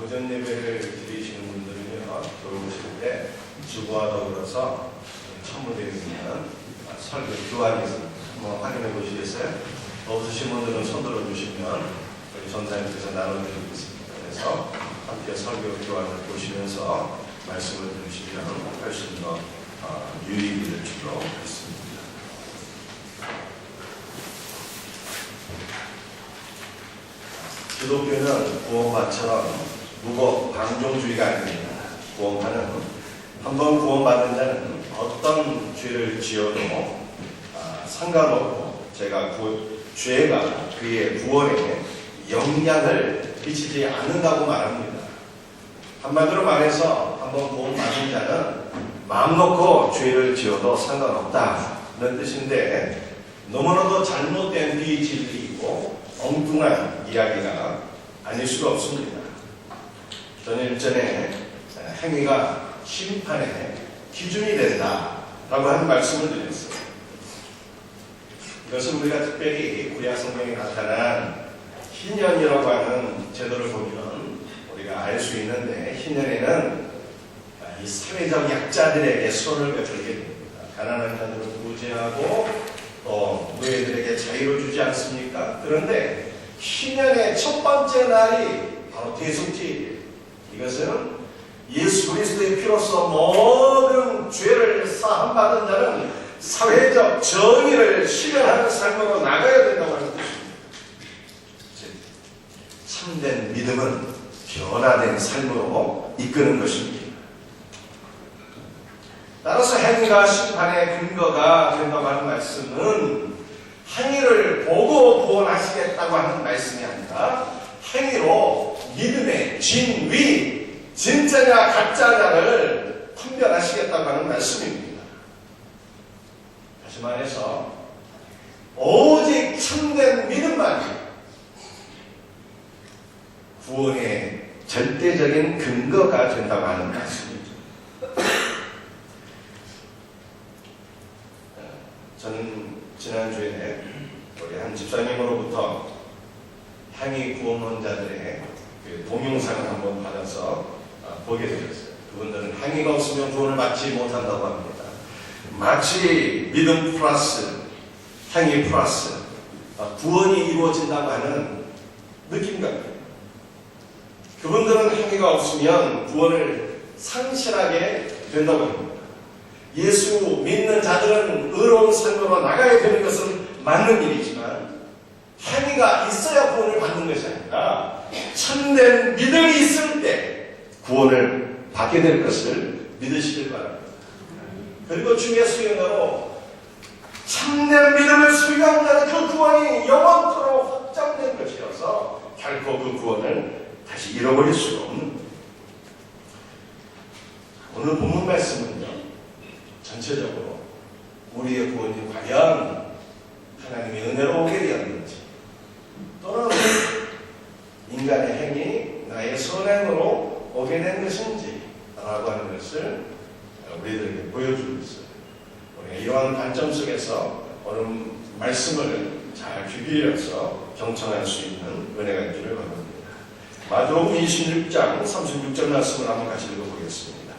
오전 예배를 드리시는 분들은요, 들어오실 때 주보와 더불어서 첨부되어 있는 설교 교환이 한번 확인해 보시겠어요? 없으신 분들은 손 들어주시면 우리 전사님께서 나눠드리고 있습니다. 그래서 함께 설교 교환을 보시면서 말씀을 들으시면 훨씬 더 유익이 될 줄로 믿습니다. 기독교는 구원파처럼 무법 방종주의가 아닙니다. 구원파는 한번 구원받은 자는 어떤 죄를 지어도 상관없고 죄가 그의 구원에 영향을 미치지 않는다고 말합니다. 한마디로 말해서 한번 구원받은 자는 마음 놓고 죄를 지어도 상관없다는 뜻인데, 너무나도 잘못된 비진리이고 엉뚱한 이야기가 아닐 수가 없습니다. 저는 일전에 행위가 심판의 기준이 된다라고 하는 말씀을 드렸어요. 이것은 우리가 특별히 구약 성경에 나타난 희년이라고 하는 제도를 보면 우리가 알 수 있는데, 희년에는 이 사회적 약자들에게 손을 베풀게 됩니다. 가난한 자들을 구제하고 또 노예들에게 자유를 주지 않습니까? 그런데 희년의 첫 번째 날이 바로 대속죄예요. 이것은 예수 그리스도의 피로써 모든 죄를 사함받은 자는 사회적 정의를 실현하는 삶으로 나가야 된다고 하는 뜻입니다. 참된 믿음은 변화된 삶으로 이끄는 것입니다. 따라서 행위가 심판의 근거가 된다고 하는 말씀은 행위를 보고 구원하시겠다고 하는 말씀이 아니라 행위로 믿음의 진위, 진짜냐 가짜냐를 판별하시겠다고 하는 말씀입니다. 다시 말해서 오직 참된 믿음만이 구원의 절대적인 근거가 된다고 하는 말씀이죠. 저는 지난주에 우리 한 집사님으로부터 행위 구원론자들의 동영상을 한번 받아서 보게 되었어요. 그분들은 행위가 없으면 구원을 받지 못한다고 합니다. 마치 믿음 플러스 행위 플러스 구원이 이루어진다고 하는 느낌 같아요. 그분들은 행위가 없으면 구원을 상실하게 된다고 합니다. 예수 믿는 자들은 의로운 삶으로 나가야 되는 것은 맞는 일이지만, 행위가 있어야 구원을 받는 것이 아니라 참된 믿음이 있을 때 구원을 받게 될 것을 믿으시길 바랍니다. 그리고 주의 수행으로 참된 믿음을 수행한 자는 그 구원이 영원토록 확정된 것이어서 결코 그 구원을 다시 잃어버릴 수가 없는 거예요. 오늘 본문 말씀은요, 전체적으로 우리의 구원이 과연 하나님의 은혜로 오게 되었는지, 또는 인간의 행위, 나의 선행으로 오게 된 것인지 라고 하는 것을 우리들에게 보여주고 있어요. 우리가 이러한 관점 속에서 오늘 말씀을 잘 귀기려서 경청할 수 있는 은혜가 있기를 바랍니다. 마태복음 26장 36절 말씀을 한번 같이 읽어보겠습니다.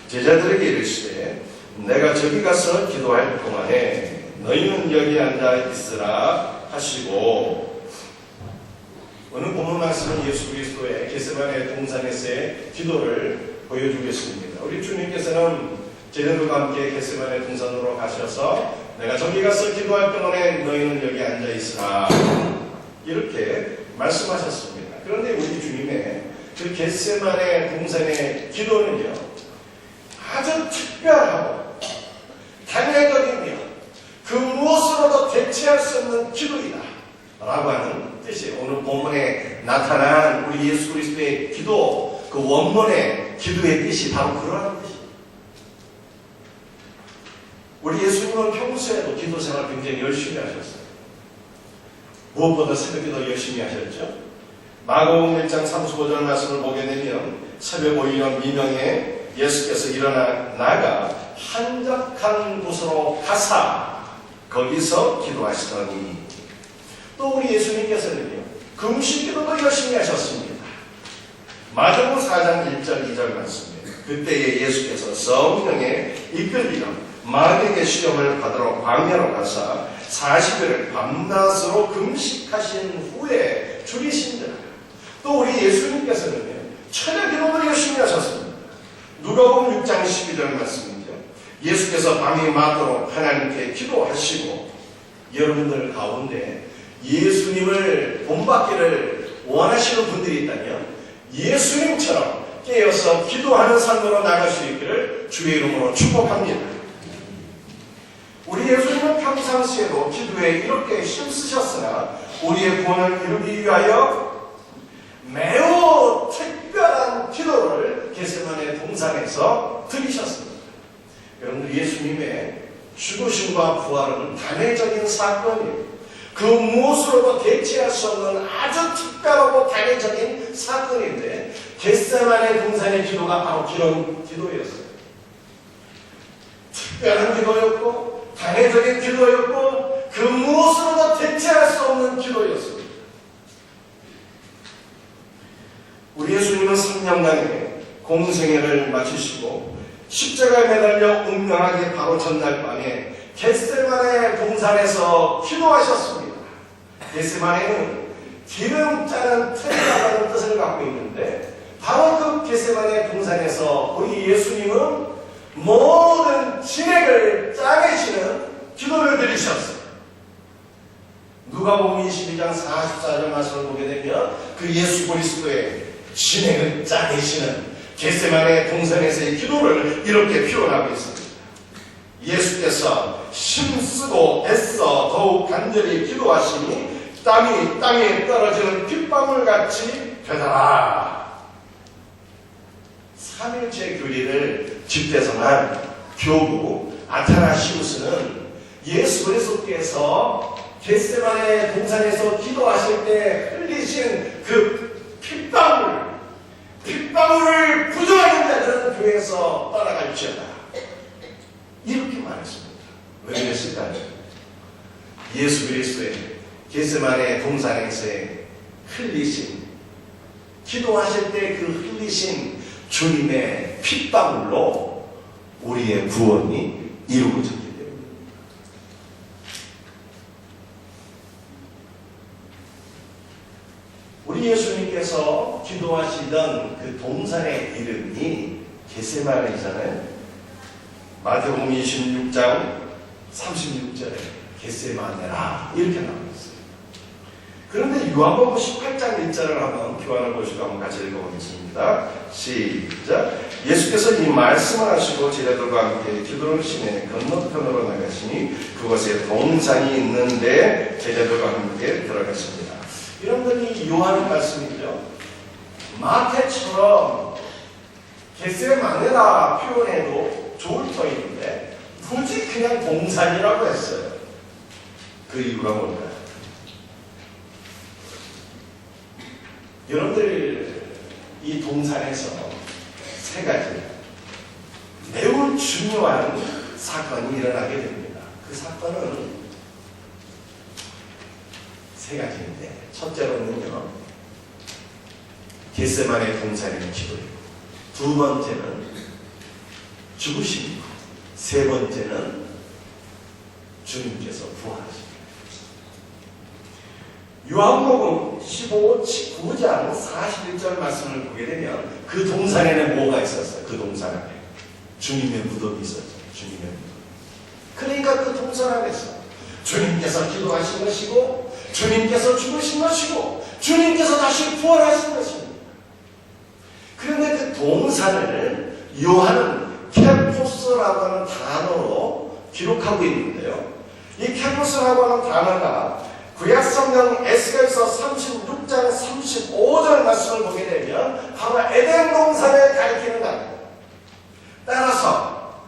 제자들에게 이르시되 내가 저기 가서 기도할 동안에 너희는 여기 앉아 있으라 하시고, 오늘 본문 말씀은 예수 그리스도의 겟세마네 동산에서의 기도를 보여주고 있습니다. 우리 주님께서는 제자들과 함께 겟세마네 동산으로 가셔서 내가 저기 가서 기도할 동안에 너희는 여기 앉아 있으라 이렇게 말씀하셨습니다. 그런데 우리 주님의 그 겟세마네 동산의 기도는요, 아주 특별하고 단회적이며 그 무엇으로도 대체할 수 없는 기도이다 라고 하는 뜻이 오늘 본문에 나타난 우리 예수 그리스도의 기도, 그 원문의 기도의 뜻이 바로 그러한 뜻입니다. 우리 예수님은 평소에도 기도 생활 굉장히 열심히 하셨어요. 무엇보다 새벽기도 열심히 하셨죠. 마가복음 1장 35절 말씀을 보게 되면 새벽 오이런 미명에 예수께서 일어나가 한적한 곳으로 가사 거기서 기도하시더니, 또 우리 예수님께서는요 금식기도도 열심히 하셨습니다. 마태복음 4장 1절 2절 말씀입니다. 그때에 예수께서 성령에 이끌리며 마귀에게 시험을 받으러 광야로 가사 40일을 밤낮으로 금식하신 후에 줄이신다. 또 우리 예수님께서는요, 철야 기도를 열심히 하셨습니다. 누가복음 6장 12절 말씀이죠. 예수께서 밤이 맞도록 하나님께 기도하시고, 여러분들 가운데 예수님을 본받기를 원하시는 분들이 있다면 예수님처럼 깨어서 기도하는 삶으로 나갈 수 있기를 주의 이름으로 축복합니다. 우리 예수님은 평상시에도 기도에 이렇게 힘쓰셨으나 우리의 구원을 이루기 위하여 매우 특별한 기도를 겟세마네 동산에서 드리셨습니다. 여러분들, 예수님의 죽으심과 부활은 단회적인 사건이에요. 그 무엇으로도 대체할 수 없는 아주 특별하고 단회적인 사건인데, 겟세마네 동산의 기도가 바로 그런 기도였어요. 특별한 기도였고 단회적인 기도였고 그 무엇으로도 대체할 수 없는 기도였습니다. 우리 예수님은 3년간의 공생애를 마치시고 십자가에 매달려 운명하게 바로 전날 밤에 겟세마네 동산에서 기도하셨습니다. 겟세마네는 기름 짜는 틀이라는 뜻을 갖고 있는데, 바로 그 겟세마네 동산에서 우리 예수님은 모든 진액을 짜내시는 기도를 드리셨어요. 누가복음 22장 44절 말씀을 보게 되면 그 예수 그리스도의 진액을 짜내시는 겟세마네 동산에서의 기도를 이렇게 표현하고 있습니다. 예수께서 힘쓰고 애써 더욱 간절히 기도하시니 땀이 땅에 떨어지는 빗방울같이 되더라. 3일째 교리를 집대성한 교구 아타나시우스는 예수 그리스도께서 겟세마네 동산에서 기도하실 때 흘리신 그 핏방울을 부정하는 자들은 교회에서 떠나갈지어다, 이렇게 말했습니다. 왜 그랬을까요? 예수 그리스도의 겟세마네 동산에서의 흘리신, 기도하실 때 그 흘리신 주님의 핏방울로 우리의 구원이 이루어졌기 때문입니다. 우리 예수님께서 기도하시던 그 동산의 이름이 겟세마네이잖아요. 마태복음 26장 36절에 겟세마네라 이렇게 나와 있어요. 그런데 요한복음 18장 1절을 한번 교환을 보시고 한번 같이 읽어보겠습니다. 시작. 예수께서 이 말씀을 하시고 제자들과 함께 기도를 시내 건너편으로 나가시니 그곳에 동산이 있는데 제자들과 함께 들어갔습니다. 여러분들이 요한의 말씀이죠. 마태처럼 겟세마네라 표현해도 좋을 터인데 굳이 그냥 동산이라고 했어요. 그 이유가 뭘까요? 여러분들, 이 동산에서 세 가지 매우 중요한 사건이 일어나게 됩니다. 그 사건은 세 가지인데, 첫째로는요, 겟세마네 동산의 기도이고, 두 번째는 죽으심이고, 세 번째는 주님께서 부활하십니다. 요한복음 19장 41절 말씀을 보게 되면 그 동산에는 뭐가 있었어요? 그 동산 안에 주님의 무덤이 있었죠. 주님의 무덤. 그러니까 그 동산 안에서 주님께서 기도하신 것이고, 주님께서 죽으신 것이고, 주님께서 다시 부활하신 것입니다. 그런데 그 동산을 요한은 케포스라고 하는 단어로 기록하고 있는데요. 이 케포스라고 하는 단어가 구약성경 에스겔서 36장 35절 말씀을 보게 되면 바로 에덴 동산을 가리키는 단어입니다. 따라서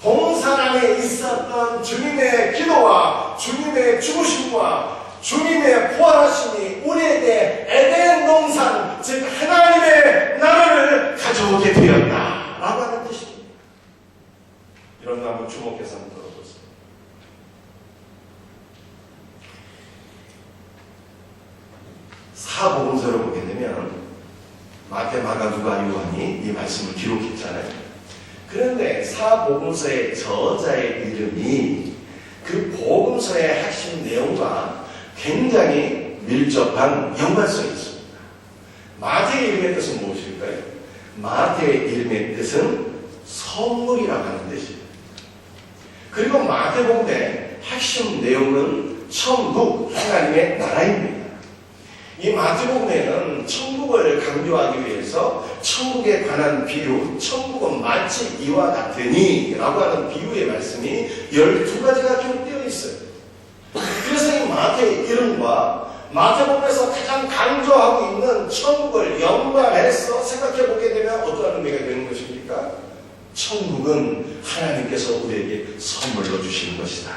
동산 안에 있었던 주님의 기도와 주님의 죽으심과 주님의 부활하심이 우리에게 에덴 동산, 즉 하나님의 나라를 가져오게 되었다라고 하는 뜻입니다. 이런 거 한번 주목해서 한번 들어보세요. 사복음서를 보게 되면 마태, 마가, 누가, 요한이 이 말씀을 기록했잖아요. 그런데 사복음서의 저자의 이름이 그 복음서의 핵심 내용과 굉장히 밀접한 연관성이 있습니다. 마태의 이름의 뜻은 무엇일까요? 마태의 이름의 뜻은 선물이라고 하는 뜻입니다. 그리고 마태복음의 핵심 내용은 천국, 하나님의 나라입니다. 이 마태복음에는 천국을 강조하기 위해서 천국에 관한 비유, 천국은 마치 이와 같으니 라고 하는 비유의 말씀이 12가지가 기록되어 있어요. 그래서 이 마태의 이름과 마태복음에서 가장 강조하고 있는 천국을 연관해서 생각해 보게 되면 어떠한 의미가 되는 것입니까? 천국은 하나님께서 우리에게 선물로 주시는 것이다.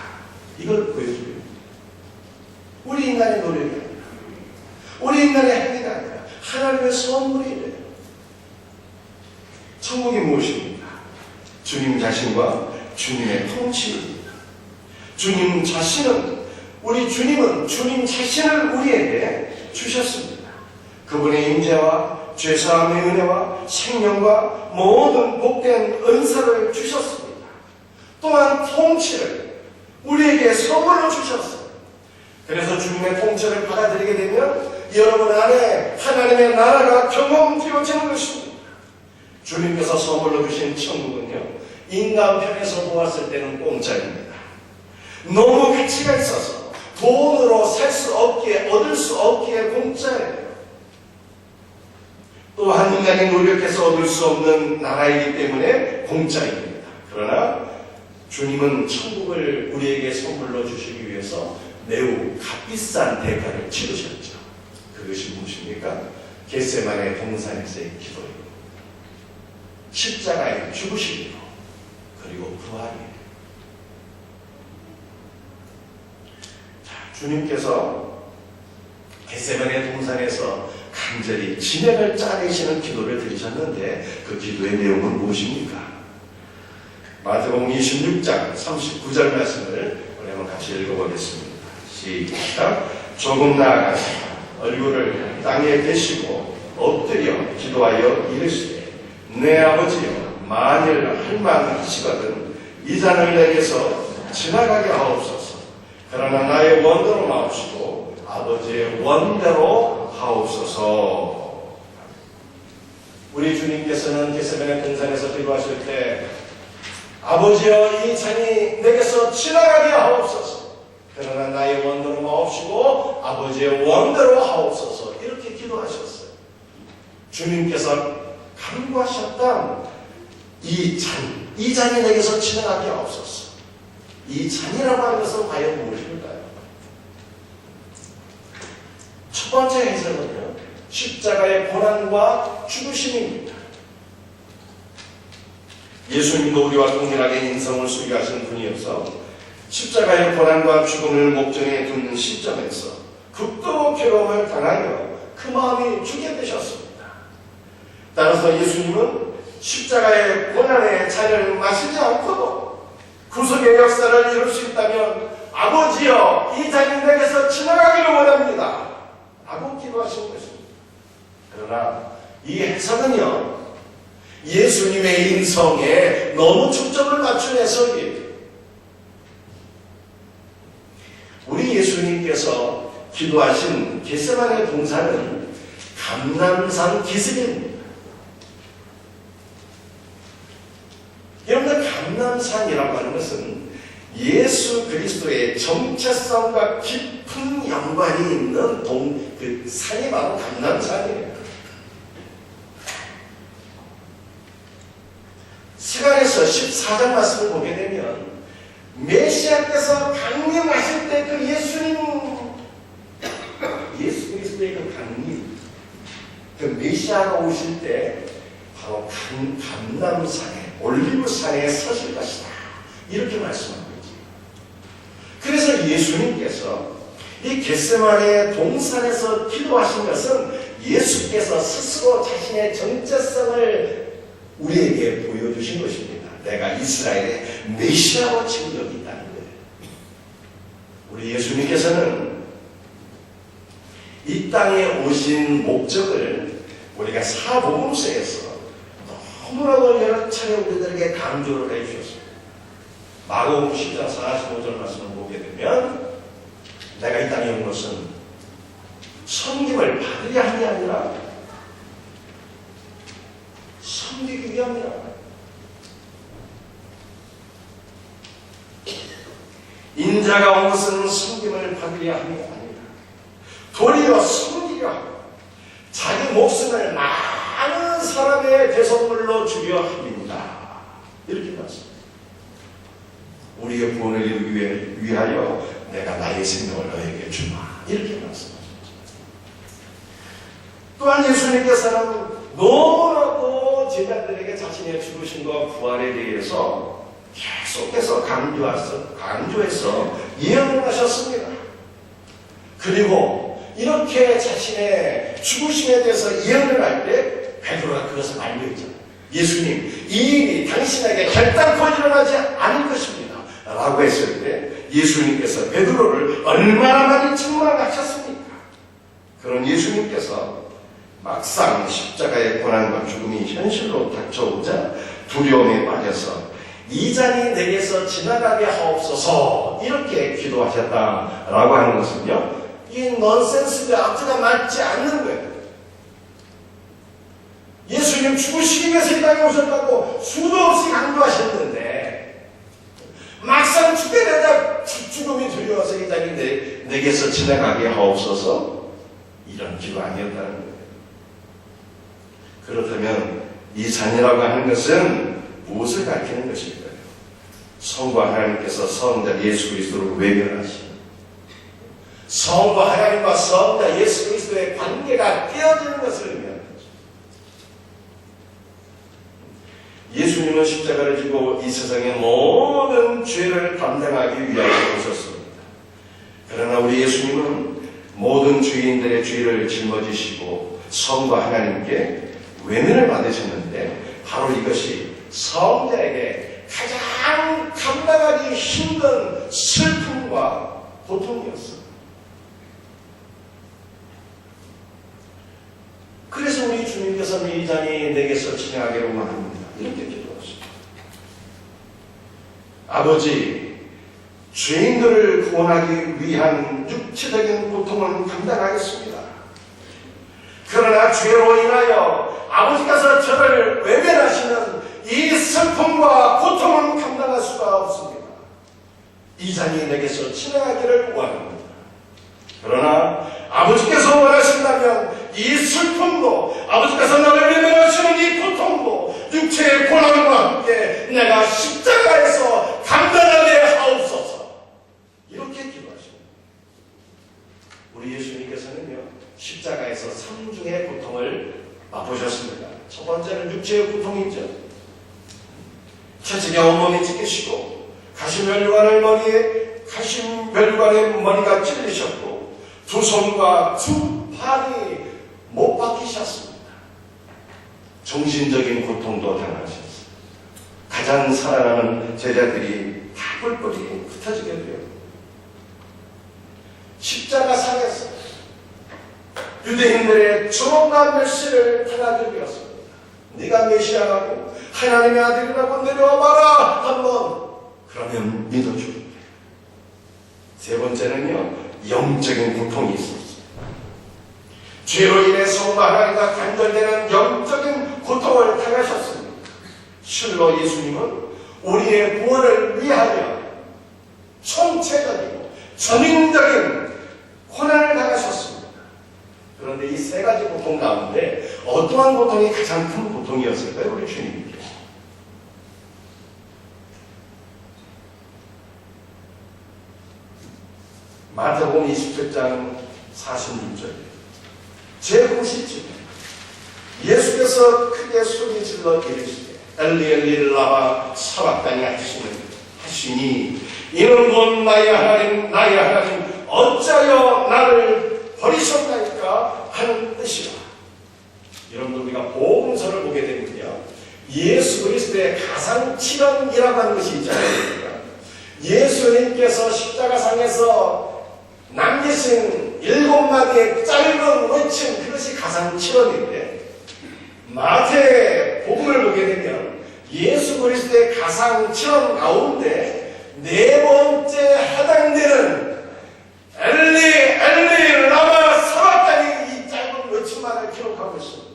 이걸 보여줘요. 우리 인간의 노력이 아니라, 우리 인간의 행위가 아니라 하나님의 선물이래요. 천국이 무엇입니까? 주님 자신과 주님의 통치입니다. 주님 자신은, 우리 주님은 주님 자신을 우리에게 주셨습니다. 그분의 임재와 죄사함의 은혜와 생명과 모든 복된 은사를 주셨습니다. 또한 통치를 우리에게 선물로 주셨어요. 그래서 주님의 통치를 받아들이게 되면 여러분 안에 하나님의 나라가 경험되어지는 것입니다. 주님께서 선물로 주신 천국은요, 인간 편에서 보았을 때는 공짜입니다. 너무 가치가 있어서 돈으로 살 수 없기에, 얻을 수 없기에 공짜예요. 또한 인간이 노력해서 얻을 수 없는 나라이기 때문에 공짜입니다. 그러나 주님은 천국을 우리에게 선물로 주시기 위해서 매우 값비싼 대가를 치르셨죠. 그것이 무엇입니까? 겟세마네 동산에서의 기도이고, 십자가의 죽으심이고, 그리고 부활이에요. 주님께서 겟세마네 동산에서 간절히 진액을 짜내시는 기도를 드리셨는데 그 기도의 내용은 무엇입니까? 마태복음 26장 39절 말씀을 우리 한번 같이 읽어보겠습니다. 시작. 조금 나아가서 얼굴을 땅에 대시고 엎드려 기도하여 이르시되, 내 아버지여, 만일 할만하시거든 이 잔을 내게서 지나가게 하옵소서. 그러나 나의 원대로 마옵시고 아버지의 원대로 하옵소서. 우리 주님께서는 겟세마네 동산에서 기도하실 때, 아버지여, 이 잔이 내게서 지나가게 하옵소서. 그러나 나의 원대로 마옵시고 아버지의 원대로 하옵소서. 이렇게 기도하셨어요. 주님께서 간구하셨던 이 잔이 내게서 지나가게 하옵소서. 이 잔이라고 하는 것은 과연 무엇일까요? 첫 번째 해석은요, 십자가의 고난과 죽으심입니다. 예수님도 우리와 동일하게 인성을 수리하신 분이어서 십자가의 고난과 죽음을 목전에 둔 시점에서 극도로 괴로움을 당하여 그 마음이 죽게 되셨습니다. 따라서 예수님은 십자가의 고난의 잔을 마시지 않고도 구속의 역사를 이룰 수 있다면, 아버지여, 이 잔이 내게서 지나가기를 원합니다 라고 기도하신 것입니다. 그러나 이 해석은요, 예수님의 인성에 너무 초점을 맞춘 해석이에요. 우리 예수님께서 기도하신 겟세마네 동산은 감람산 기슭입니다. 여러분들, 감람산이라고 하는 것은 예수 그리스도의 정체성과 깊은 연관이 있는 그 산이 바로 감람산이에요. 시간에서 14장 말씀을 보게 되면 메시아께서 강림하실 때 그 예수 그리스도의 그 강림, 그 메시아가 오실 때 바로 감람산에, 올리브산에 서실 것이다, 이렇게 말씀합니다. 그래서 예수님께서 이 겟세마네 동산에서 기도하신 것은 예수께서 스스로 자신의 정체성을 우리에게 보여주신 것입니다. 내가 이스라엘의 메시아로 지금 여기 있다는 거예요. 우리 예수님께서는 이 땅에 오신 목적을 우리가 사복음서에서 너무나도 여러 차례 우리들에게 강조를 해주셨습니다. 마가복음 10장 45절 말씀을 보게 되면 내가 이 땅에 온 것은 섬김을 받으려 함이 아니라 섬기기 위함이라. 인자가 온 것은 섬김을 받으려 함이 아니라 도리어 섬기려 하고 자기 목숨을 많은 사람의 대속물로 주려 함입니다. 이렇게 말씀합니다. 우리의 구원을 이루기 위하여 내가 나의 생명을 너에게 주마. 이렇게 말씀합니다. 또한 예수님께서는 너무나도 제자들에게 자신의 죽으심과 부활에 대해서 계속해서 강조해서 예언을 하셨습니다. 그리고 이렇게 자신의 죽으심에 대해서 예언을 할 때 베드로가 그것을 알려했잖아요. 예수님, 이 일이 당신에게 결단코 일어나지 않을 것입니다 라고 했을 때 예수님께서 베드로를 얼마나 많이 책망하셨습니까? 그런 예수님께서 막상 십자가의 고난과 죽음이 현실로 닥쳐오자 두려움에 빠져서 이 잔이 내게서 지나가게 하옵소서 이렇게 기도하셨다라고 하는 것은요, 이 넌센스가 앞뒤가 맞지 않는 거예요. 예수님 죽으시기 위해서 이 땅에 오셨다고 수도 없이 강조하셨는데 막상 죽게 되자 죽음이 두려워서 이 잔이 내게서 지나가게 하옵소서 이런 기도 아니었다는 거예요. 그렇다면 이 잔이라고 하는 것은 무엇을 가리키는 것일까요? 성과 하나님께서 성자 예수 그리스도를 외면하신, 성과 하나님과 성자 예수 그리스도의 관계가 깨어지는 것을 의미합니다. 예수님은 십자가를 지고 이 세상의 모든 죄를 담당하기 위하여 오셨습니다. 그러나 우리 예수님은 모든 죄인들의 죄를 짊어지시고 성과 하나님께 외면을 받으셨는데 바로 이것이 성자에게 가장 감당하기 힘든 슬픔과 고통이었어요. 그래서 우리 주님께서는 이 잔이 내게서 지나가기를 원합니다. 이렇게 기도하십니다. 아버지, 죄인들을 구원하기 위한 육체적인 고통은 감당하겠습니다. 그러나 죄로 인하여 아버지께서 저를 외면하시는 이 슬픔과 고통은 감당할 수가 없습니다. 이 잔이 내게서 지나가기를 원합니다. 그러나 아버지께서 원하신다면 이 슬픔도 아버지께서 나를 외면하시는 이 고통도 육체의 고난과 함께 내가 십자가에서 감당하게 하옵소서. 이렇게 기도하십니다. 우리 예수님께서는요, 십자가에서 3중의 고통을 맛보셨습니다. 첫 번째는 육체의 고통이죠. 첫째가 온몸이 찢기시고 가시면류관의 머리가 찔리셨고 두 손과 두 팔이 못 박히셨습니다. 정신적인 고통도 당하셨습니다. 가장 사랑하는 제자들이 다 뿔뿔이 흩어지게 돼요. 십자가 상에서 유대인들의 조롱과 멸시를 당하게 되었습니다. 네가 메시아라고 하나님의 아들이라고 내려와 봐라 한번 그러면 믿어주겠다. 세 번째는요, 영적인 고통이 있었습니다. 죄로 인해 성과 하나님과 단절되는 영적인 고통을 당하셨습니다. 실로 예수님은 우리의 구원을 위하여 총체적이고 전인적인 고난을 당하셨습니다. 그런데 이 세 가지 고통 가운데 어떠한 고통이 가장 큰 고통이었을까요? 우리 주님께. 마태복음 27장 46절 제9시쯤 예수께서 크게 소리질러 이르시되 엘리 엘리 라마 사박다니 하시니 이는 곧 나의 하나님 어찌하여 나를 버리셨나이까 하는 뜻이라. 여러분들 우리가 복음서를 보게 되면요, 예수 그리스도의 가상칠언이라고 하는 것이 있잖아요. 예수님께서 십자가상에서 남기신 7마디의 짧은 외침, 그것이 가상칠언인데 마태 복음을 보게 되면 예수 그리스도의 가상처럼 가운데 네 번째 해당되는 엘리 엘리 라마 사박단이 이 짧은 외침만을 기록하고 있습니다.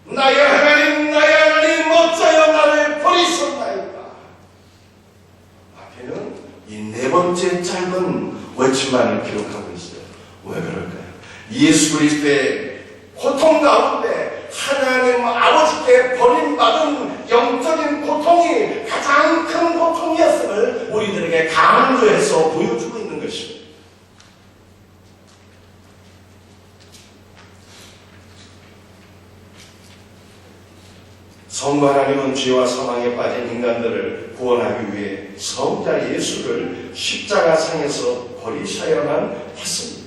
나의 하나님 어찌하여 나를 버리셨나이까. 마태는 이 네 번째 짧은 외침만을 기록하고 있어요. 왜 그럴까요? 예수 그리스도의 고통 가운데 하나님 아버지께 버림받은 영적인 고통이 가장 큰 고통이었음을 우리들에게 강조해서 보여주고 있는 것입니다. 성부 하나님은 죄와 사망에 빠진 인간들을 구원하기 위해 성자 예수를 십자가상에서 버리셔야만 했습니다.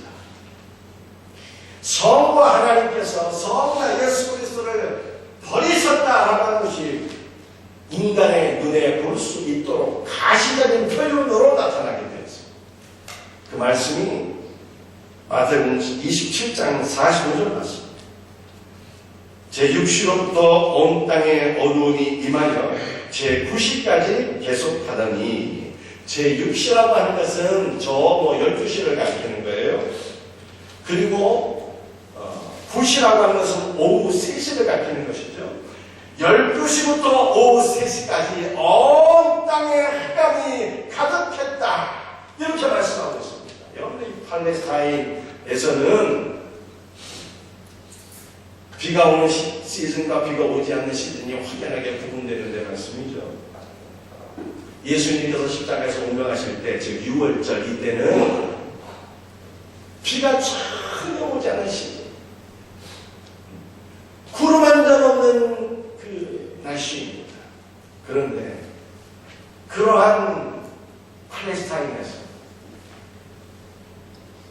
성부 하나님께서 성자 예수 그리스도를 버리셨다라고 하는 것이 인간의 눈에 볼 수 있도록 가시적인 표현으로 나타나게 되었습니다. 그 말씀이 마태복음 27장 45절 맞습니다. 제6시로부터 온 땅에 어두움이 임하여 제9시까지 계속하더니, 제6시라고 하는 것은 저 12시를 가리키는 거예요. 그리고 9시라고 하는 것은 오후 3시를 가리키는 것이죠. 12시부터 오후 3시까지 온 땅에 흑암이 가득했다, 이렇게 말씀하고 있습니다. 여러분들 이 팔레스타인에서는 비가 오는 시즌과 비가 오지 않는 시즌이 확연하게 구분되는 데 말씀이죠. 예수님께서 십자가에서 운명하실 때, 즉 6월절 이때는 비가 전혀 오지 않은 시즌, 구름 한 점 없는 그 날씨입니다. 그런데 그러한 팔레스타인에서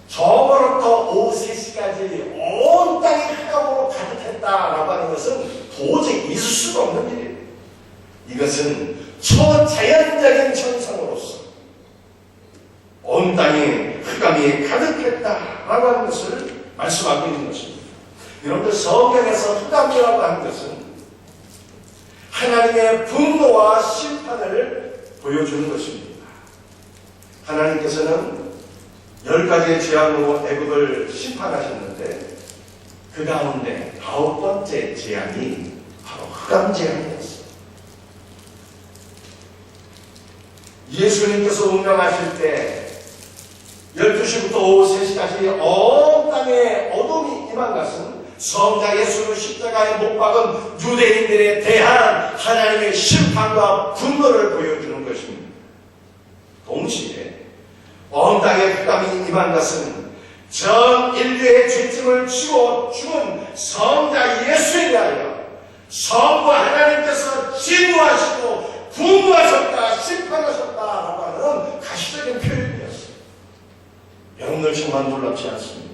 저번부터 오후 3시까지 온 땅이 흑암으로 가득했다라고 하는 것은 도저히 있을 수가 없는 일이에요. 이것은 초자연적인 현상으로서 온 땅이 흑암이 가득했다라고 하는 것을 말씀하고 있는 것입니다. 여러분들, 성경에서 흑암이라고 하는 것은 하나님의 분노와 심판을 보여주는 것입니다. 하나님께서는 10가지의 재앙으로 애굽을 심판하셨는데 그 가운데 9번째 재앙이 바로 흑암 재앙이었어요. 예수님께서 운명하실 때 12시부터 오후 3시까지 온 땅에 어둠이 임한 것은 성자 예수를 십자가에 못 박은 유대인들에 대한 하나님의 심판과 분노를 보여주는 것입니다. 동시에 온 땅에 흑암이 임한 것은 전 인류의 죄짐을 지고 죽은 성자 예수에 대하여 성부 하나님께서 진노하시고 분노하셨다, 심판하셨다라고 하는 가시적인 표현이었어요. 여러분들 정말 놀랍지 않습니까?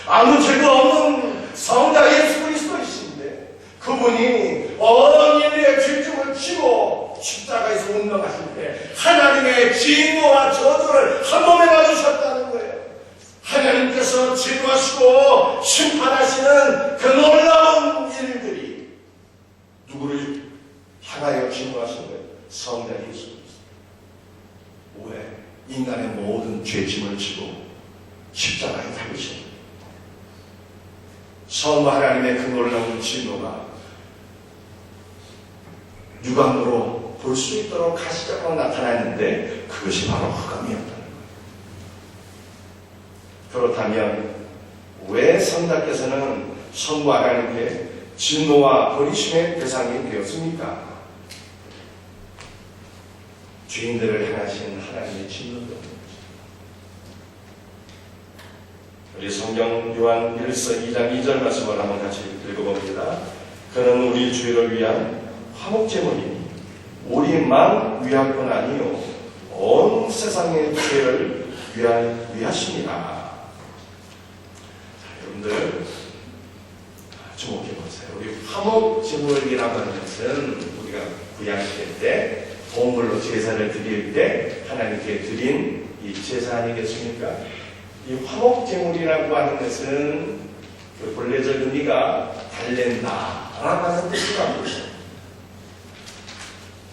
아무 죄가 없는 성자 예수 그리스도이신데 그분이 온 인류의 죄짐을 지고 십자가에서 운명하실 때 하나님의 진노와 저주를 한 몸에 받으셨다는 거예요. 하나님께서 진노하시고 심판하시는 그 놀라운 일들이 누구를 향하여 진노하신 거예요? 성자 예수 그리스도. 왜? 인간의 모든 죄짐을 지고 십자가에 달리신 거예요. 성부 하나님의 그 놀라운 진노가 육안으로 볼 수 있도록 가시적으로 나타났는데 그것이 바로 흑암이었다는 거예요. 그렇다면 왜 성자께서는 성부 하나님께 진노와 버리심의 대상이 되었습니까? 죄인들을 향하신 하나님의 진노 때문입니다. 우리 성경 요한 1서 2장 2절 말씀을 한번 같이 읽어봅니다. 그는 우리 죄를 위한 화목제물이니 우리만 위할 뿐 아니요 온 세상의 죄를 위하십니다. 여러분들 주목해 보세요. 우리 화목제물이라고 하는 것은 우리가 구약시대 때 동물로 제사를 드릴 때 하나님께 드린 이 제사 아니겠습니까? 이 화목제물이라고 하는 것은 그 본래적 의미가 달랜다라고 하는 뜻을 갖고 있어요.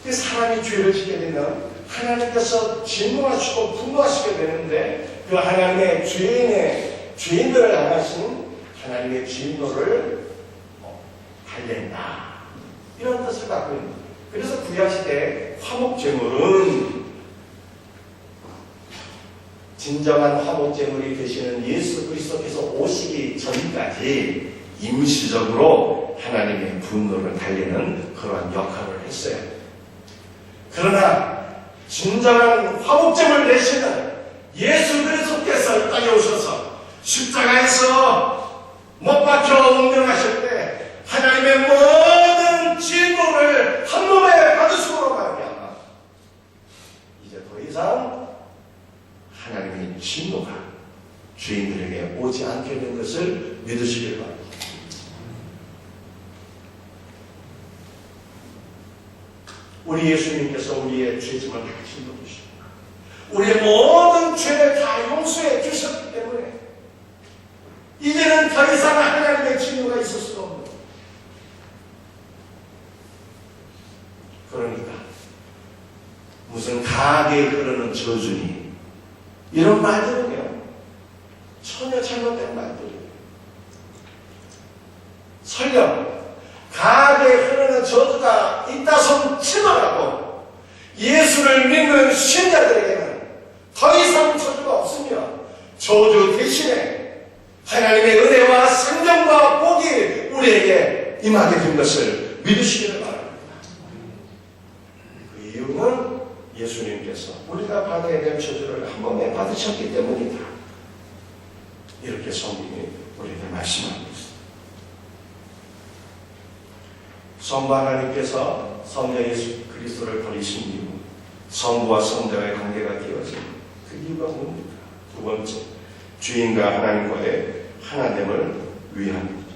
그 사람이 죄를 지게 되면 하나님께서 진노하시고 분노하시게 되는데 그 하나님의 죄인들을 향하신 하나님의 진노를 달랜다 이런 뜻을 갖고 있는 거예요. 그래서 구약시대 화목제물은 진정한 화목제물이 되시는 예수 그리스도께서 오시기 전까지 임시적으로 하나님의 분노를 달래는 그러한 역할을 했어요. 그러나 진정한 화목제물 되시는 예수 그리스도께서 이 땅에 오셔서 십자가에서 못 박혀 운명하실 때 하나님의 모든 진노를 한 몸에 받으심으로 말미암아 이제 더 이상 하나님의 진노가 죄인들에게 오지 않게 된 것을 믿으시길 바랍니다. 우리 예수님께서 우리의 죄짐을 다 짊어 주시고 우리의 모든 죄를 다 용서해 주셨기 때문에 이제는 더 이상 하나님의 진노가 있을 수가 없는 거예요. 그러니까 무슨 가게에 흐르는 저주니 이런 말들은요 전혀 잘못된 말들이에요. 설령 가게에 흐르는 저주가 있다손 치더라도 예수를 믿는 신자들에게는 더 이상 저주가 없으며 저주 대신에 하나님의 은혜와 생명과 복이 우리에게 임하게 된 것을 믿으시기를 바랍니다. 그 이유는 예수님께서 우리가 받아야 될 저주를 한 번에 받으셨기 때문이다. 이렇게 성경이 우리에게 말씀하고 있습니다. 성부 하나님께서 성자 예수 그리스도를 버리신 이유, 성부와 성자의 관계가 깨어진 그 이유가 뭡니까? 두 번째, 주인과 하나님과의 하나됨을 위함입니다.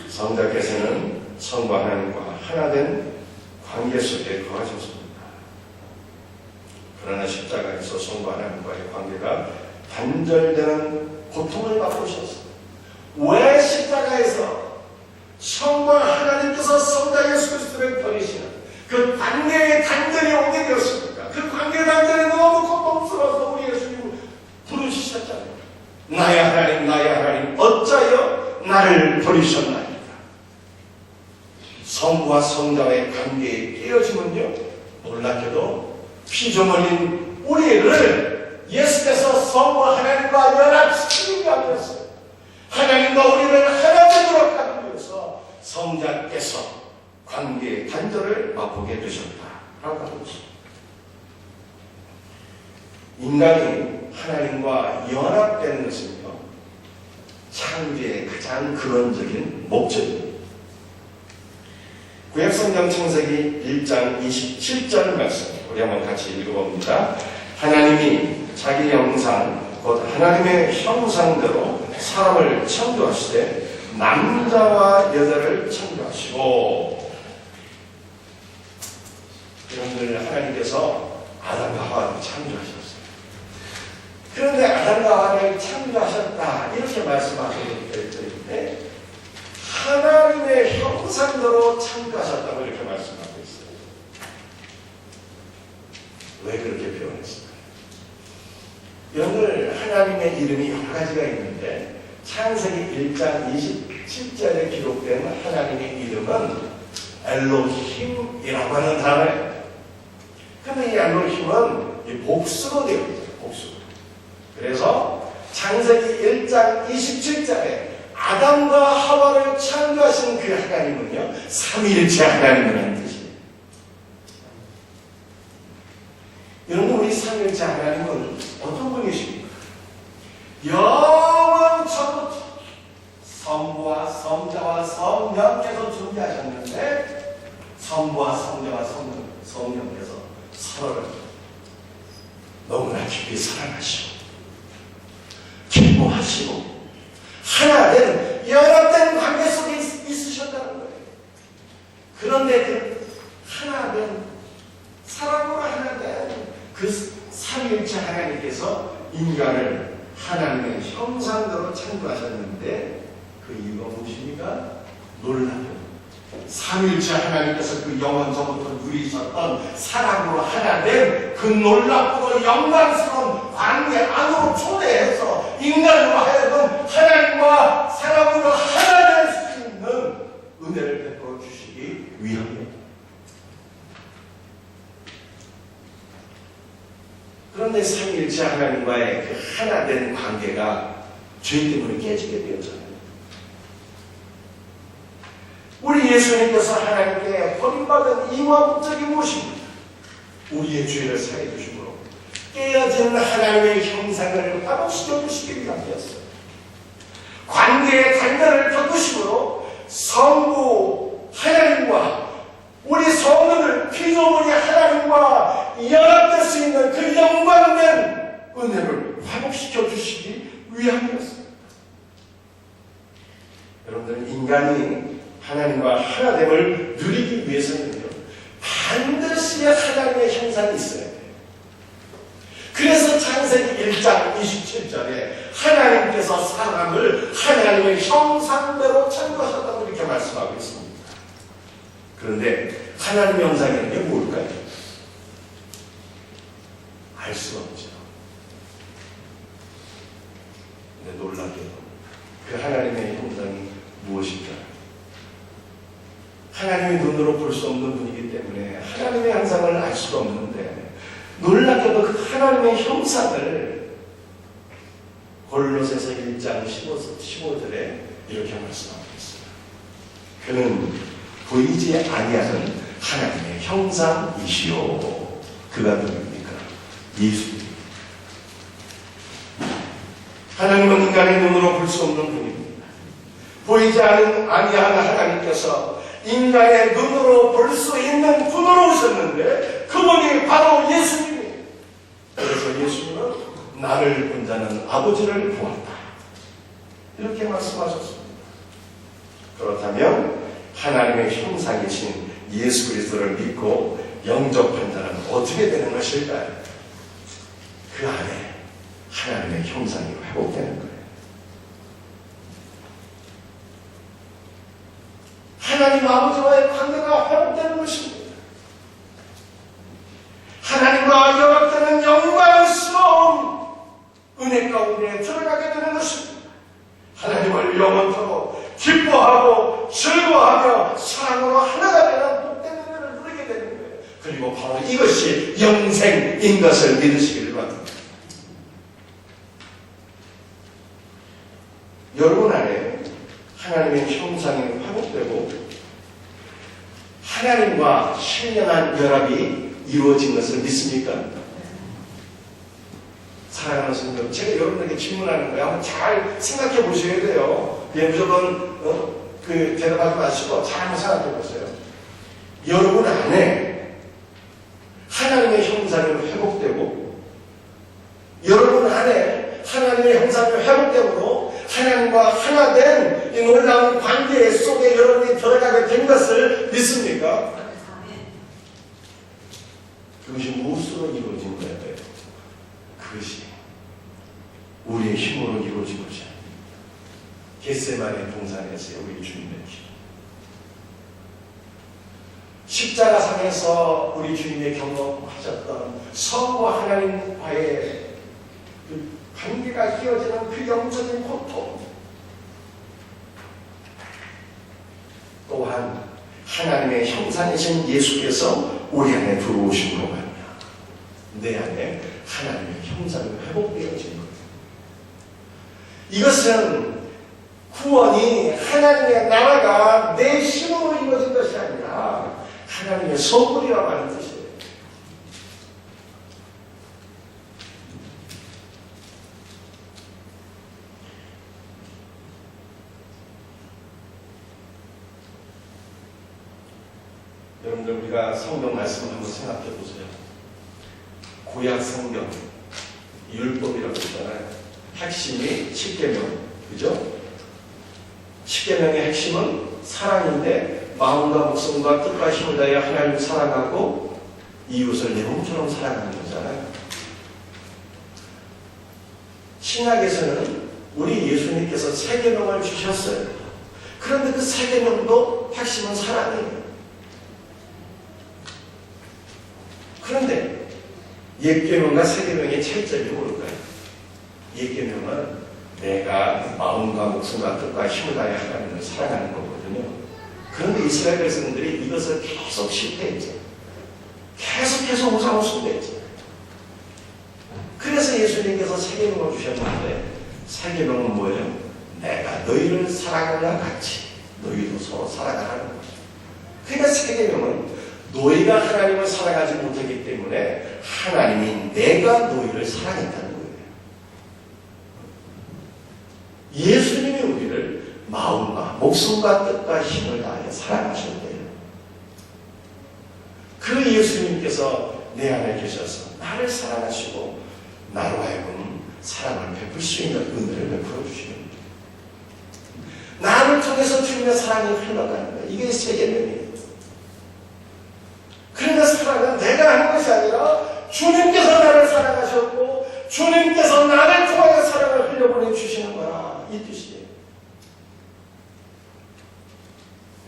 성자께서는 성부와 하나님과 하나된 관계 속에 거하셨습니다. 그러나 십자가에서 성부와 하나님과의 관계가 단절되는 고통을 맛보셨습니다. 왜 십자가에서 성부와 하나님께서 성자 예수 그리스도를 버리시는 그 관계의 단절이 오게 되었습니까? 그 관계 단절이 너무 고통스러워서 우리 예수님을 부르시셨잖아요. 나의 하나님 어찌하여 나를 버리셨나이까? 성부와 성자의 관계의 깨어짐은요 놀랍게도 피좀 흘린 우리를 예수께서 성부와 하나님과 연합시키기 위함이었어요. 하나님과 우리를 하나 되도록 하기 위해서 성자께서 관계의 단절을 맛보게 되셨다라고 하는 것입니다. 인간이 하나님과 연합되는 것은요 창조의 가장 근원적인 목적입니다. 구약성경 창세기 1장 27절 말씀 우리 한번 같이 읽어봅니다. 하나님이 자기 형상 곧 하나님의 형상대로 사람을 창조하시되 남자와 여자를 창조하시고 여러분들 하나님께서 아담과 하와를 창조하셨어요. 그런데 아담과 하와를 창조하셨다 이렇게 말씀하시는 때인데 하나님의 형상대로 창조하셨다고 이렇게 말씀하고 있어요. 왜 그렇게 표현했을까요? 여러분들 하나님의 이름이 여러 가지가 있는데 창세기 1장 27절에 기록된 하나님의 이름은 엘로힘이라고 하는 단어예요. 근데 이 엘로힘은 복수로 되어 있죠. 복수. 그래서 창세기 1장 27절에 아담과 하와를 창조하신 그 하나님은요 삼위일체 하나님이라는 뜻이에요. 여러분 우리 삼위일체 하나님은 어떤 분이십니까? 영원처부터 성부와 성자와 성령께서 존재하셨는데 성부와 성자와 성령께서 서로를 너무나 깊이 사랑하시고 기뻐하시고 하나 된 연합된 관계 속에 있으셨다는 거예요. 그런데 그 하나 된 사랑으로 하나 된 그 삼위일체 하나님께서 인간을 하나님의 형상대로 창조하셨는데 어떻습니까? 놀랍게도 삼일째 하나님께서 그 영원서부터 누리셨던 사랑으로 하나 된 그 놀랍고 영광스러운 관계 안으로 초대해서 인간으로 하여금 하나님과 사람으로 하나 될 수 있는 은혜를 베풀어 주시기 위함입니다. 그런데 삼일째 하나님과의 그 하나 된 관계가 죄 때문에 깨지게 되었잖아요. 우리 예수님께서 하나님께 버림받은 이유와 목적이 무엇입니까? 우리의 죄를 사해 주심으로 깨어진 하나님의 형상을 회복시켜 주시기 위함이었어요. 관계의 단절을 펴두심으로 성부 하나님과 우리 성도들 피조물이 하나님과 연합될 수 있는 그 영광된 은혜를 회복시켜 주시기 위함이었어요. 여러분들은 인간이 하나님과 하나됨을 누리기 위해서는요, 반드시 하나님의 형상이 있어야 돼요. 그래서 창세기 1장 27절에 하나님께서 사람을 하나님의 형상대로 창조하셨다고 이렇게 말씀하고 있습니다. 그런데 하나님의 형상이라는 게 뭘까요? 알 수가 없죠. 근데 놀랍게도 그 하나님의 형상이 무엇일까요? 하나님의 눈으로 볼 수 없는 분이기 때문에 하나님의 형상을 알 수가 없는데, 놀랍게도 그 하나님의 형상을 골로새서 1장 15절에 이렇게 말씀하고 있습니다. 그는 보이지 아니하는 하나님의 형상이시오. 그가 누굽니까? 예수님. 하나님은 인간의 눈으로 볼 수 없는 분입니다. 보이지 아니하는 하나님께서 인간의 눈으로 볼 수 있는 분으로 오셨는데 그분이 바로 예수님이에요. 그래서 예수님은 나를 본 자는 아버지를 보았다, 이렇게 말씀하셨습니다. 그렇다면 하나님의 형상이신 예수 그리스도를 믿고 영접한 자는 어떻게 되는 것일까요? 그 안에 하나님의 형상이 회복되는 거예요. 하나님 아버지와의 관계가 회복되는 것입니다. 하나님과 연합되는 영광스러운 은혜 가운데 들어가게 되는 것입니다. 하나님을 영원토록 기뻐하고 즐거워하며 사랑으로 하나가 되는 복된 은혜를 누리게 되는 거예요. 그리고 바로 이것이 영생인 것을 믿으시기를 바랍니다. 여러분 안에 하나님의 형상이 회복되고 하나님과 신령한 연합이 이루어진 것을 믿습니까? 사랑하는 성도, 제가 여러분에게 질문하는 거예요. 한번 잘 생각해 보셔야 돼요. 그냥 무조건 대답하지 마시고 잘 한번 생각해 보세요. 여러분 안에 하나님의 형상이 회복되고 여러분 안에 하나님의 형상이 회복되므로 하나님과 하나 된 이 놀라운 관계 속에 여러분이 들어가게 된 것을 믿습니까? 그것이 무엇으로 이루어진 거예요? 그것이 우리의 힘으로 이루어진 것이 아닙니다. 겟세마네 동산에서의 우리 주님의 힘, 십자가상에서 우리 주님의 경험하셨던 성부와 하나님과의 그 관계가 휘어지는 그 영적인 고통, 또한 하나님의 형상이신 예수께서 우리 안에 들어오심으로 말미암아 내 안에 하나님의 형상이 회복되어진 거예요. 이것은 구원이 하나님의 나라가 내 힘으로 이루어진 것이 아니라 하나님의 선물이라고 하는 뜻이에요. 여러분들, 우리가 성경 말씀을 한번 생각해 보세요. 구약 성경, 율법이라고 했잖아요. 핵심이 10계명, 그죠? 10계명의 핵심은 사랑인데 마음과 목숨과 뜻과 힘을 다하여 하나님을 사랑하고 이웃을 내 몸처럼 사랑하는 거잖아요. 신약에서는 우리 예수님께서 3계명을 주셨어요. 그 그런데 그 세 계명도 핵심은 사랑이에요. 그런데 옛 계명과 새 계명의 차이점이 뭘까요? 옛 계명은 내가 마음과 목숨과 뜻과 힘을 다해 하나님을 사랑하는 거거든요. 그런데 이스라엘 백성들이 이것을 계속 실패했죠. 계속해서 우상을 숭배했죠. 그래서 예수님께서 새 계명을 주셨는데 새 계명은 뭐예요? 내가 너희를 사랑하나 같이 너희도 서로 사랑하라는 거죠. 그러니까 새 계명은 너희가 하나님을 사랑하지 못하기 때문에 하나님이 내가 너희를 사랑했다는 거예요. 예수님이 우리를 마음과 목숨과 뜻과 힘을 다하여 사랑하셨대요. 그 예수님께서 내 안에 계셔서 나를 사랑하시고 나로 하여금 사랑을 베풀 수 있는 은혜를 베풀어 주시는 거예요. 나를 통해서 주님의 사랑이 흘러가는 거예요. 이게 새 계명이에요. 그러니까 사랑은 내가 하는 것이 아니라 주님께서 나를 사랑하셨고 주님께서 나를 통하여 사랑을 흘려보내 주시는 거라, 이 뜻이에요.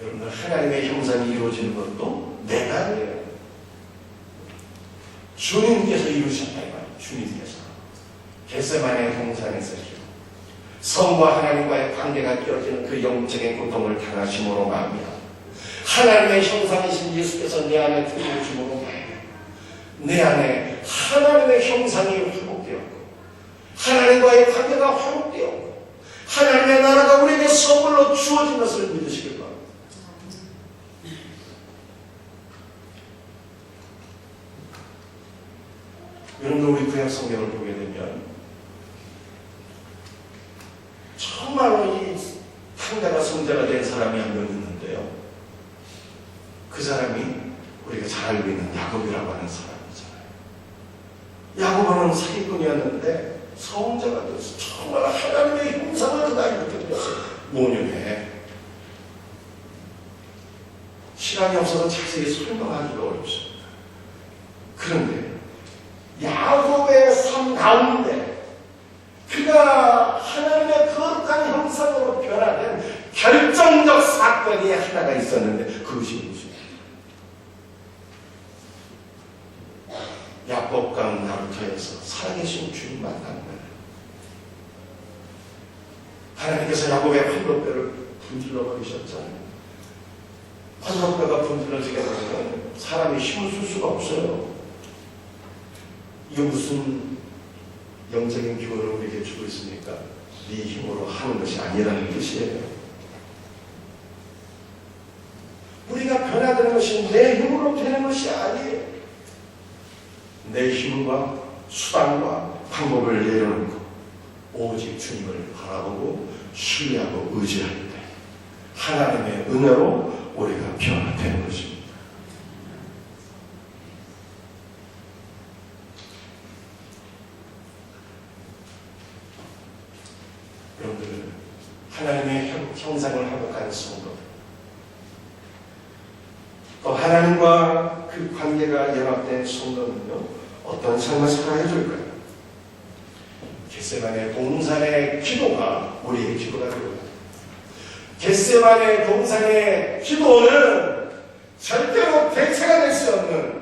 여러분들, 하나님의 형상이 이루어지는 것도 내가 아니에요. 주님께서 이루셨다 이 말이에요. 주님께서 겟세마네 동산에서 성과 하나님과의 관계가 깨어지는 그 영적인 고통을 당하심으로 말미암아 하나님의 형상이신 예수께서 내 안에 들어오심으로 말미암아 내 안에 하나님의 형상이 회복되었고 하나님과의 관계가 회복되었고 하나님의 나라가 우리에게 선물로 주어진 것을 믿으시길 바랍니다. 여러분들, 우리 구약 성경을 보게 되면 정말로 이 탕자가 성자가 된 사람이 한 명 있는데요. 그 사람이 우리가 잘 알고 있는 야곱이라고 하는 사람이잖아요. 야곱은 사기꾼이었는데 성자가 돼서 정말 하나님의 형상을 다 이렇게 되었어요. 모녀에 시간이 없어서 자세히 설명하기가 어렵습니다. 그런데 야곱의 삶 가운데 그가 하나님의 거룩한 형상으로 변화된 결정적 사건이 하나가 있었는데 그것이 무엇입니까? 야곱강 나루터에서 살아계신 주님 만난 거예요. 하나님께서 야곱의 환롯뼈를 분질러 버리셨잖아요. 환롯뼈가 분질러지게 되면 사람이 힘을 쓸 수가 없어요. 이게 무슨 영적인 교훈을 우리에게 주고 있습니까? 네 힘으로 하는 것이 아니라는 뜻이에요. 우리가 변화되는 것이 내 힘으로 되는 것이 아니에요. 내 힘과 수단과 방법을 내려놓고 오직 주님을 바라보고 신뢰하고 의지할 때 하나님의 은혜로 우리가 변화되는 것입니다. 여러분들, 하나님의 형상을 회복하는 성도, 또 하나님과 그 관계가 연합된 성도는요, 어떤 삶을 살아야 될까요? 겟세마네 동산의 기도가 우리의 기도가 되고요. 겟세마네 동산의 기도는 절대로 대체가 될 수 없는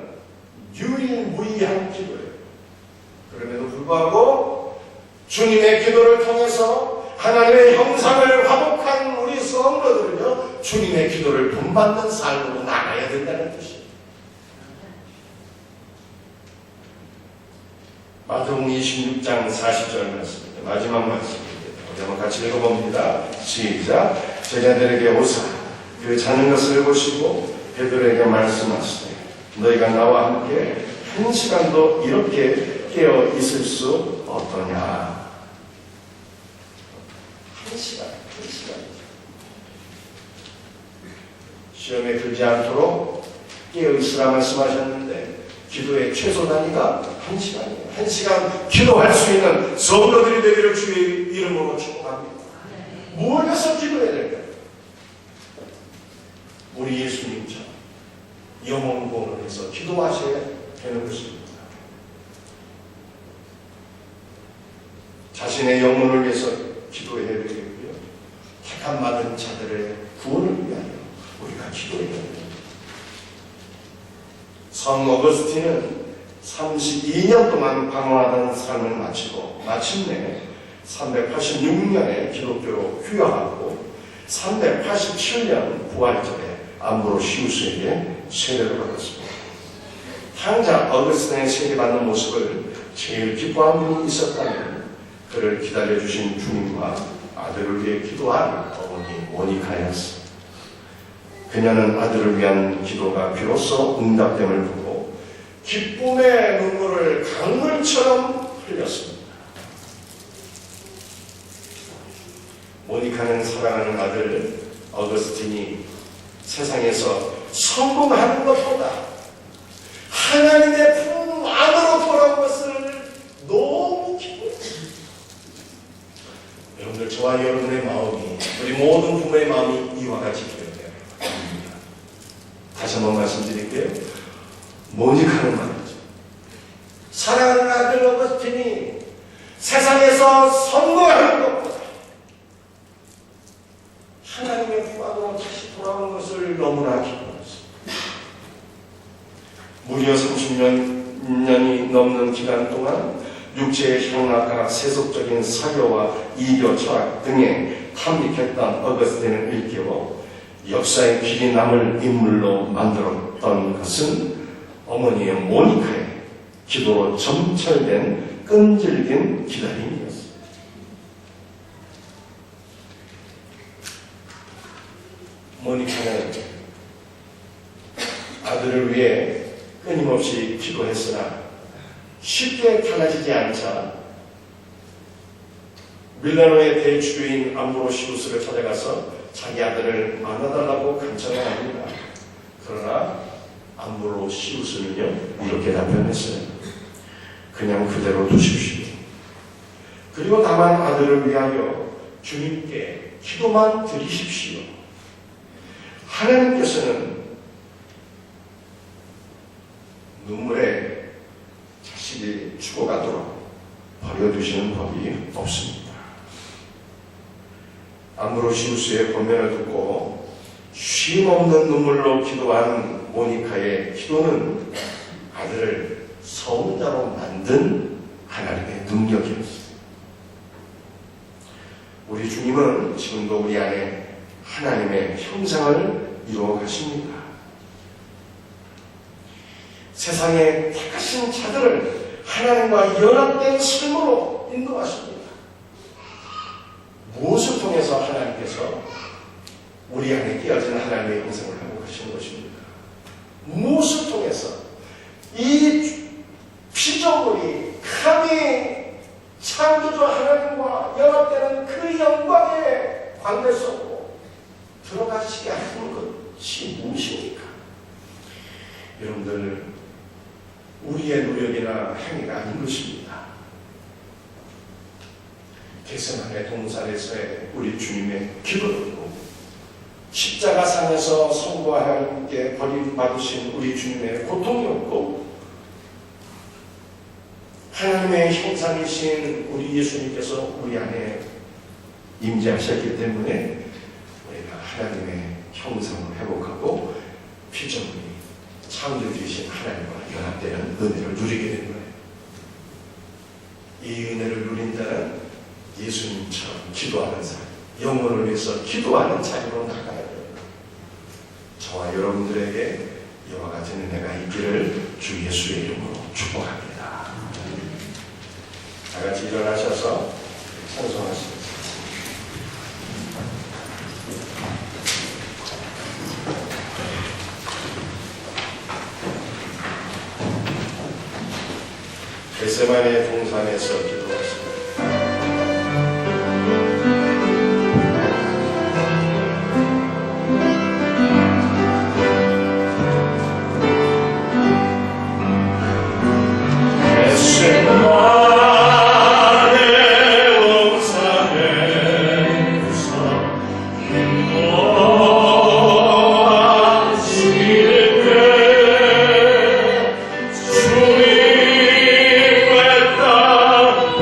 유일무이한 기도예요. 그럼에도 불구하고 주님의 기도를 통해서 하나님의 형상을 화복한 우리 성도들은요, 주님의 기도를 본받는 삶으로 나가야 된다는 뜻이에요. 마태복음 26장 40절 말씀입니다. 마지막 말씀입니다. 우리 한번 같이 읽어봅니다. 시작. 제자들에게 오사 그 자는 것을 보시고 베드로에게 말씀하시되 너희가 나와 함께 한 시간도 이렇게 깨어 있을 수 없더냐. 한 시간. 시험에 들지 않도록 깨어있으라 말씀하셨는데 기도의 최소 단위가 1시간이에요. 1시간 기도할 수 있는 성도들이 되기를 주의 이름으로 축복합니다. 뭘 해서 기도해야 될까요? 우리 예수님처럼 영혼 공헌해서 기도하셔야 되는 것입니다. 자신의 영혼을 위해서 기도해야 되겠고요. 택함 받은 자들을 이스라엘의 구원을 위하여 우리가 기도해야 합니다. 성 어거스틴은 32년 동안 방황하던 삶을 마치고 마침내 386년에 기독교로 휴학하고 387년 부활절에 암브로시우스에게 세례를 받았습니다. 향자 어거스틴의 세례받는 모습을 제일 기뻐한 분이 있었다면 그를 기다려주신 주님과 아들을 위해 기도한 어머니 모니카였습니다. 그녀는 아들을 위한 기도가 비로소 응답됨을 보고 기쁨의 눈물을 강물처럼 흘렸습니다. 모니카는 사랑하는 아들 어거스틴이 세상에서 성공하는 것보다 하나님의 품 안으로 돌아온 것을 너무 기뻐했습니다. 여러분들, 저와 여러분의 마음이, 우리 모든 부모의 마음이 이와 같이 되어야 합니다. 다시 한번 말씀드릴게요. 모니카는 말이죠. 사랑하는 아들 어거스틴이 세상에서 성공하는 것보다 하나님의 품 안으로 다시 돌아온 것을 너무나 기뻐했습니다. 무려 30년이 넘는 기간 동안 육체의 향락과 세속적인 사교와 이교 철학 등에 탐닉했던 어거스틴을 일깨워 역사의 길이 남을 인물로 만들었던 것은 어머니의 모니카의 기도로 점철된 끈질긴 기다림이었습니다. 모니카는 아들을 위해 끊임없이 기도했으나 쉽게 달라지지 않자 밀라노의 대주교인 암브로시우스를 찾아가서 자기 아들을 만나달라고 간청을 합니다. 그러나 암브로시우스는요, 이렇게 답변했어요. 그냥 그대로 두십시오. 그리고 다만 아들을 위하여 주님께 기도만 드리십시오. 하나님께서는 눈물에 자식이 죽어가도록 버려두시는 법이 없습니다. 암브로시우스의 권면을 듣고 쉼없는 눈물로 기도한 모니카의 기도는 아들을 성자로 만든 하나님의 능력이었습니다. 우리 주님은 지금도 우리 안에 하나님의 형상을 이루어 가십니다. 세상의 택하신 자들을 하나님과 연합된 삶으로 인도하십니다. 무엇을 통해서 하나님께서 우리 안에 끼어진 하나님의 형상을 하고 가시는 것입니다. 무엇을 통해서 이 피조물이 감히 창조주 하나님과 연합되는 그 영광의 관계 속으로 들어가시게 하는 것이 무엇입니까? 여러분들, 우리의 노력이나 행위가 아닌 것입니다. 겟세마네 동산에서의 우리 주님의 기도였고, 십자가상에서 성부와 함께 버림받으신 우리 주님의 고통이었고, 하나님의 형상이신 우리 예수님께서 우리 안에 임재하셨기 때문에 우리가 하나님의 형상을 회복하고 피조물이 창조주이신 하나님과 연합되는 은혜를 누리게 된 거예요. 이 은혜를 누린 자는 예수님처럼 기도하는 사람, 영혼을 위해서 기도하는 자리로 나가야 됩니다. 저와 여러분들에게 이와 같은 은혜가 있기를 주 예수의 이름으로 축복합니다. 다 같이 일어나셔서 찬송하십니다. 겟세마네 동산에서 기도하십니다. 주님 뵙다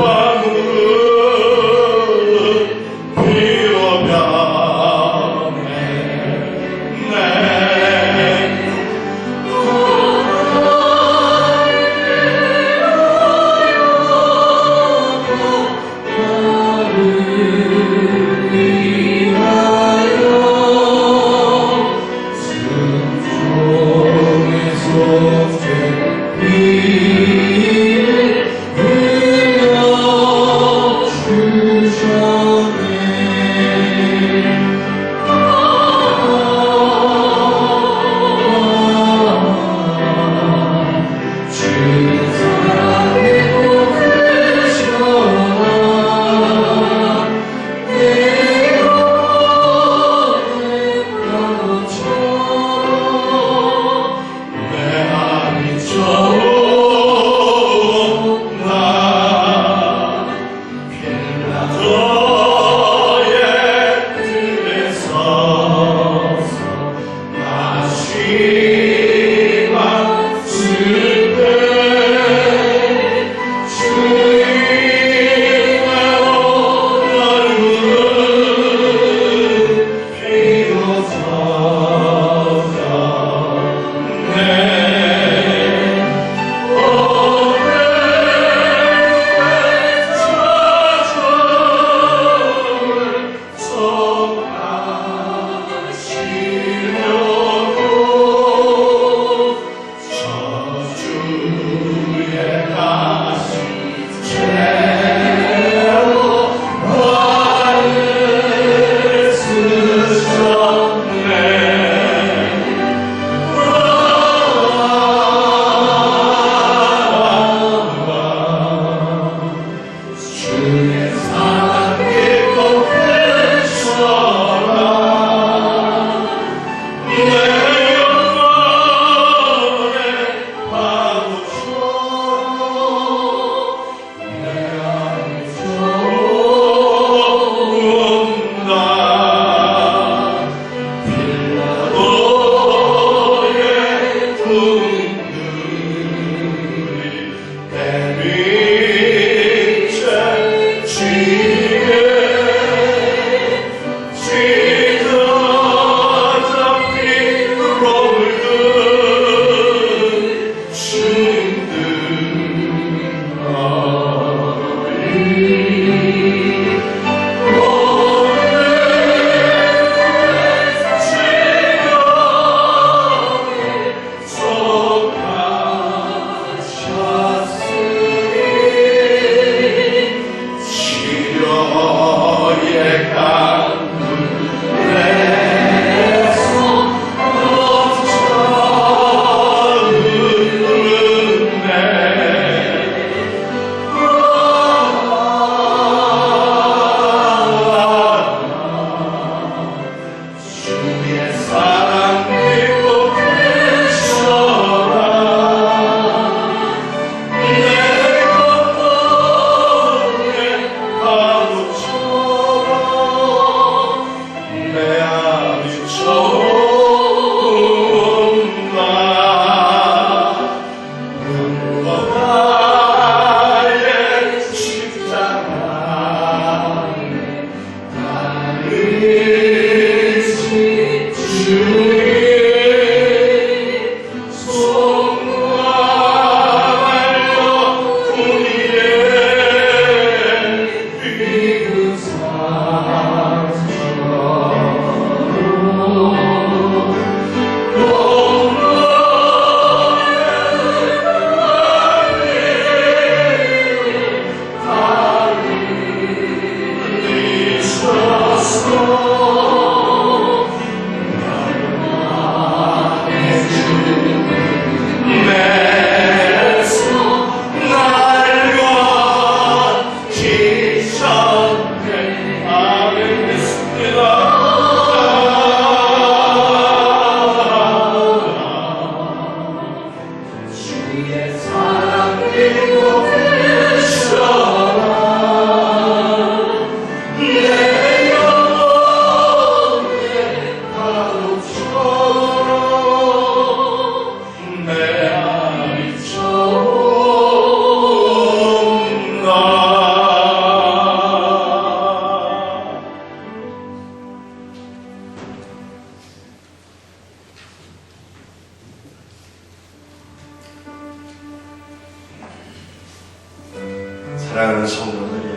사랑하는 성도들이여,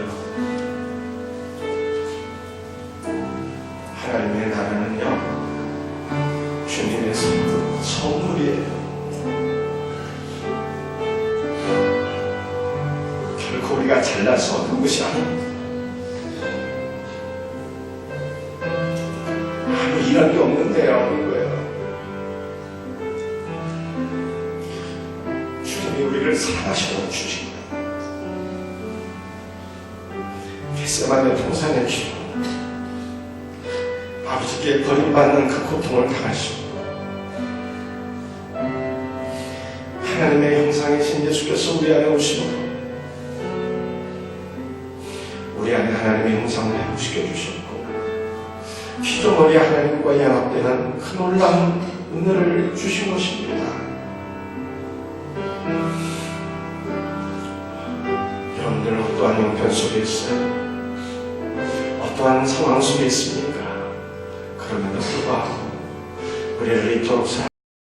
하나님의 나라는요 주님의 선물이에요. 결코 우리가 잘나서 얻는 것이 아닙니다. 아무 일한 게 없는데요, 얻는 거예요. 주님이 우리를 사랑하시고 주신 거예요. 겟세마네 동산에 주시고 아버지께 버림받는 그 고통을 당하시고 하나님의 형상이신 예수께서 우리 안에 오시고 우리 안에 하나님의 형상을 회복시켜 주셨고 피조물이 하나님과 연합되는 그 놀라운 은혜를 주신 것입니다. 여러분들 어떠한 형편 속에 있어요? 어떠한 상황 속에 있습니까? 그럼에도 불구하고 우리를 이토록